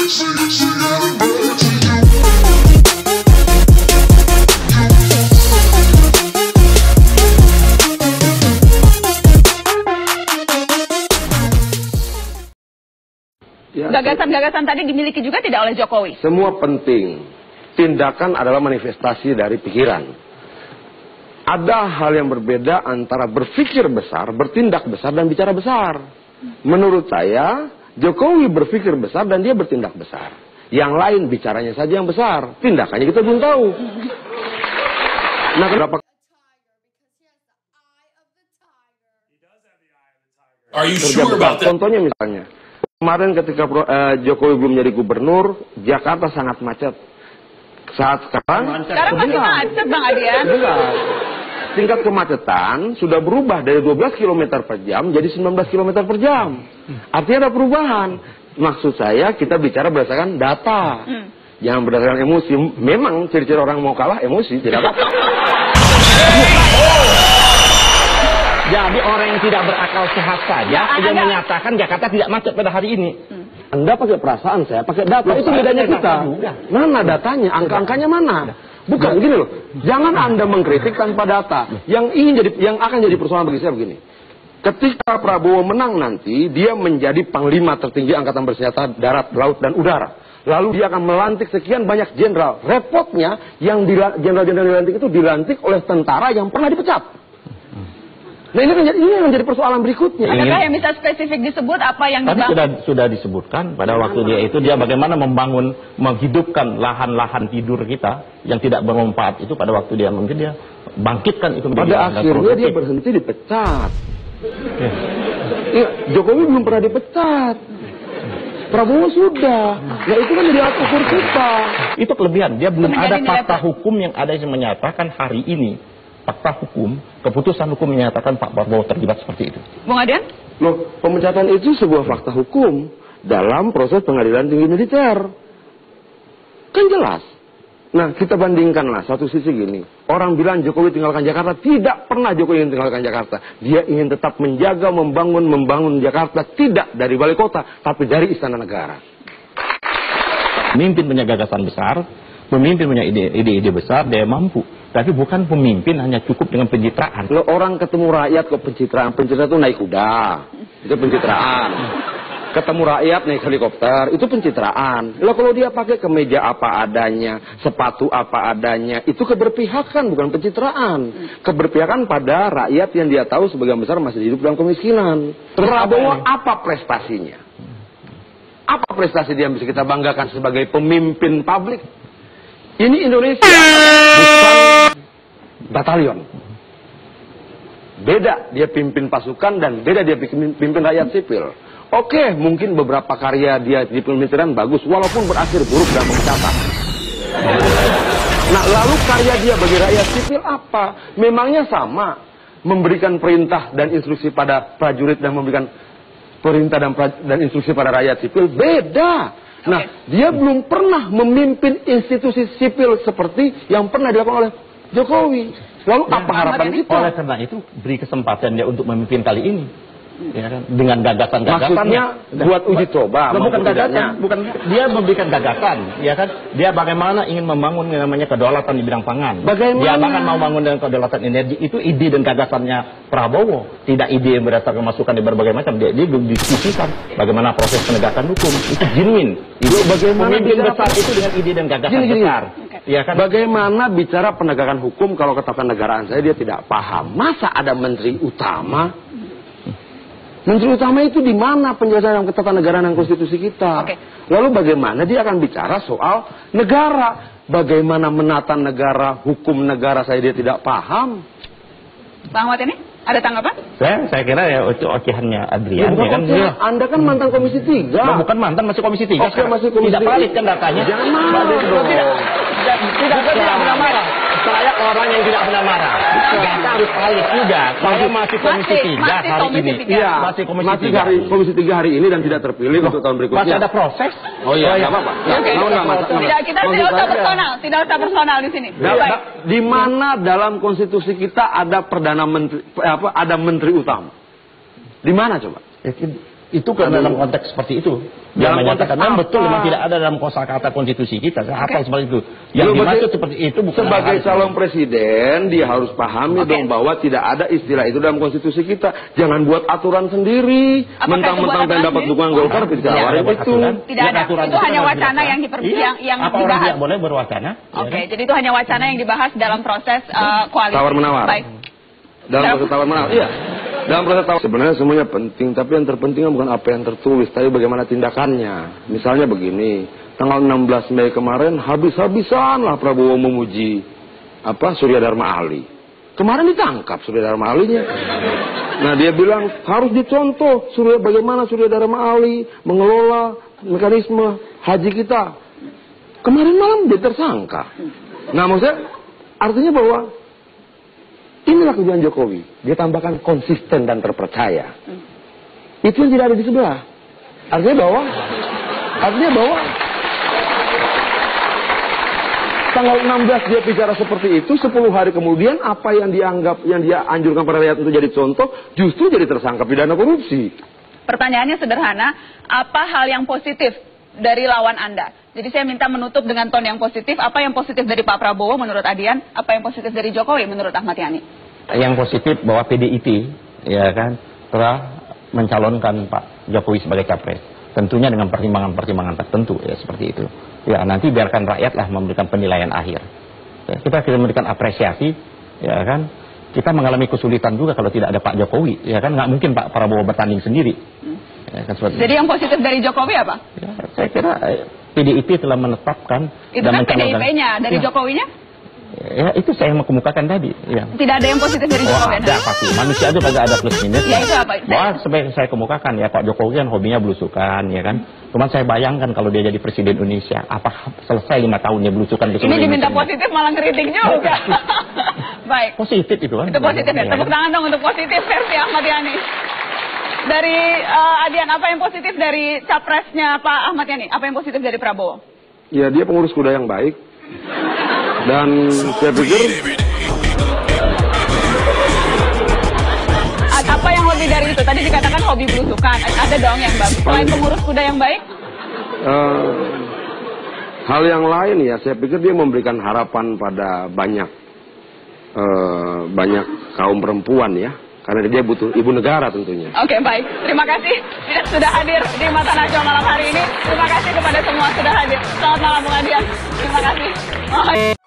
Gagasan-gagasan tadi dimiliki juga tidak oleh Jokowi? Semua penting. Tindakan adalah manifestasi dari pikiran. Ada hal yang berbeda antara berpikir besar, bertindak besar, dan bicara besar. Menurut saya, Jokowi berpikir besar dan dia bertindak besar. Yang lain bicaranya saja yang besar, tindakannya kita belum tahu. Nah, kenapa? Are you sure about that? Contohnya misalnya, kemarin ketika Jokowi belum jadi gubernur, Jakarta sangat macet. Saat sekarang masih macet, Bang Adian. Tingkat kemacetan sudah berubah dari 12 km per jam jadi 19 km per jam. Artinya ada perubahan. Maksud saya kita bicara berdasarkan data. Jangan berdasarkan emosi. Memang ciri-ciri orang mau kalah emosi, tidak apa-apa. Jadi orang yang tidak berakal sehat saja yang menyatakan Jakarta tidak macet pada hari ini. Anda pakai perasaan, saya pakai data. Itu bedanya kita. Mana datanya? Angka-angkanya mana? Bukan gini loh. Jangan Anda mengkritik tanpa data. Yang akan jadi persoalan bagi saya begini. Ketika Prabowo menang nanti, dia menjadi panglima tertinggi angkatan bersenjata darat, laut, dan udara. Lalu dia akan melantik sekian banyak jenderal. Repotnya, yang jenderal-jenderal dilantik itu dilantik oleh tentara yang pernah dipecat. Nah ini yang menjadi persoalan berikutnya. Adakah yang bisa spesifik disebut apa yang tadi sudah disebutkan pada waktu dia bagaimana menghidupkan lahan-lahan tidur kita yang tidak bermanfaat itu pada waktu dia mungkin dia bangkitkan itu menjadi. Pada akhirnya dia berhenti dipecat. Jokowi belum pernah dipecat. Prabowo sudah. Nah itu kan jadi alat ukur kita. Itu kelebihan. Dia belum ada fakta hukum yang ada yang menyatakan hari ini. Fakta hukum, keputusan hukum menyatakan Pak Prabowo terlibat seperti itu. Bung Adian? Loh, pemecatan itu sebuah fakta hukum dalam proses pengadilan tinggi militer. Kan jelas. Nah, kita bandingkanlah satu sisi gini. Orang bilang Jokowi tinggalkan Jakarta. Tidak pernah Jokowi ingin tinggalkan Jakarta. Dia ingin tetap menjaga, membangun Jakarta. Tidak dari wali kota, tapi dari istana negara. Pemimpin punya gagasan besar, pemimpin punya ide-ide besar, dia mampu. Tapi bukan pemimpin hanya cukup dengan pencitraan. Lo orang ketemu rakyat kok pencitraan. Pencitraan itu naik kuda. Itu pencitraan. Ketemu rakyat naik helikopter. Itu pencitraan. Lo kalau dia pakai kemeja apa adanya, sepatu apa adanya, itu keberpihakan bukan pencitraan. Keberpihakan pada rakyat yang dia tahu sebagian besar masih hidup dalam kemiskinan. Prabowo apa prestasinya? Apa prestasi dia yang bisa kita banggakan sebagai pemimpin publik? Ini Indonesia, bukan batalion. Beda dia pimpin pasukan dan beda dia pimpin rakyat sipil. Oke, mungkin beberapa karya dia di pemerintahan bagus, walaupun berakhir buruk dan mencatat. Nah, lalu karya dia bagi rakyat sipil apa? Memangnya sama memberikan perintah dan instruksi pada prajurit dan memberikan perintah dan instruksi pada rakyat sipil? Beda. Nah, dia belum pernah memimpin institusi sipil seperti yang pernah dilakukan oleh Jokowi. Lalu apa harapan kita? Oleh karena itu, beri kesempatan dia untuk memimpin kali ini. Ya kan? Dengan gagasan-gagasannya. Maksudnya buat uji coba. Bukan gagasan, bukan dia memberikan gagasan, ya kan? Dia bagaimana ingin membangun yang namanya kedaulatan di bidang pangan. Bagaimana? Dia bahkan mau bangun dengan kedaulatan energi. Itu ide dan gagasannya Prabowo, tidak ide yang berdasarkan masukan di berbagai macam. Dia diskusikan bagaimana proses penegakan hukum. Itu genuine. Itu bagaimana pemimpin besar itu dengan ide dan gagasan besar. Ya kan? Bagaimana bicara penegakan hukum kalau ketatanegaraan saya dia tidak paham. Masa ada menteri utama? Menteri utama itu di mana penjelasan ketatanegaraan dan konstitusi kita? Lalu bagaimana dia akan bicara soal negara? Bagaimana menata negara, hukum negara saya dia tidak paham. Bang Ahmad ini ada tanggapan? Saya kira ya itu ocehannya Adrian. Ya, kan, Anda kan mantan Komisi 3. Nah, bukan mantan, masih Komisi 3. Oke, masih Komisi 3. Tidak valid kan datanya? Jangan marah. Tidak pernah marah. Saya orang yang tidak pernah marah. Data harus valid juga. Saya masih Komisi 3 hari ini. Iya, masih Komisi 3 hari ini dan tidak terpilih untuk tahun berikutnya. Masih ada proses. Oh iya, nggak apa-apa. Kita tidak usah personal, tidak usah personal di sini. Di mana dalam konstitusi kita ada perdana menteri, ada menteri utama? Di mana coba? Itu kan dalam konteks seperti itu. Yang menyatakan memang betul memang tidak ada dalam kosakata konstitusi kita. Apa seperti itu? Yang dimaksud seperti itu bukan sebagai calon presiden dia harus pahami dong bahwa tidak ada istilah itu dalam konstitusi kita. Jangan buat aturan sendiri. Mentang-mentang pengen dapat dukungan Golkar ditawarin itu. Tidak ada. Itu hanya wacana yang yang apa dibahas. orang tidak boleh berwacana? Oke, jadi itu hanya wacana yang dibahas dalam proses koalisi. Tawar menawar. Baik. Dalam proses tawar menawar. Iya. Dalam proses tawar sebenarnya semuanya penting, tapi yang terpenting bukan apa yang tertulis, tapi bagaimana tindakannya. Misalnya begini, tanggal 16 Mei kemarin habis-habisan lah Prabowo memuji Surya Dharma Ali. Kemarin ditangkap Surya Dharma Alinya. Nah dia bilang harus dicontoh bagaimana Surya Dharma Ali mengelola mekanisme haji kita. Kemarin malam dia tersangka. Nah maksudnya artinya bahwa inilah kelebihan Jokowi. Dia tambahkan konsisten dan terpercaya. Itu yang tidak ada di sebelah. Artinya bahwa tanggal 16 dia bicara seperti itu, 10 hari kemudian apa yang dia anjurkan pada rakyat untuk jadi contoh, justru jadi tersangka pidana korupsi. Pertanyaannya sederhana, apa hal yang positif dari lawan Anda? Jadi saya minta menutup dengan ton yang positif. Apa yang positif dari Pak Prabowo menurut Adian? Apa yang positif dari Jokowi menurut Ahmad Yani? Yang positif bahwa PDIP ya kan telah mencalonkan Pak Jokowi sebagai capres. Tentunya dengan pertimbangan-pertimbangan tertentu ya seperti itu. Ya nanti biarkan rakyatlah memberikan penilaian akhir. Ya, kita memberikan apresiasi ya kan. Kita mengalami kesulitan juga kalau tidak ada Pak Jokowi ya kan, nggak mungkin Pak Prabowo bertanding sendiri. Ya, kan, jadi yang positif dari Jokowi apa? Ya, saya kira PDIP telah menetapkan itu dan kan PDIP-nya, dari Jokowinya? Ya itu saya mau kemukakan tadi. Ya. Tidak ada yang positif dari Jokowi? Ada pasti. Manusia itu pasti ada plus minus. Ya itu apa? Wah, sebagai saya kemukakan ya Pak Jokowi kan hobinya belusukan ya kan. Cuman saya bayangkan kalau dia jadi presiden Indonesia, apa selesai 5 tahunnya belusukan ke seluruh Ini diminta Indonesia. Positif malah ngeritik juga. Baik. Positif itu kan. Itu positif ya. Tepuk tangan dong untuk positif versi Ahmad Yani. Dari Adian, apa yang positif dari capresnya Pak Ahmad Yani? Apa yang positif dari Prabowo? Ya dia pengurus kuda yang baik. Dan saya pikir apa yang lebih dari itu? Tadi dikatakan hobi belusukan. Ada dong yang bagus. Selain pengurus kuda yang baik? Hal yang lain ya, saya pikir dia memberikan harapan pada banyak kaum perempuan ya. Karena dia butuh ibu negara tentunya. Oke, baik. Terima kasih sudah hadir di Mata Najwa malam hari ini. Terima kasih kepada semua sudah hadir. Selamat malam Bung Adian. Terima kasih.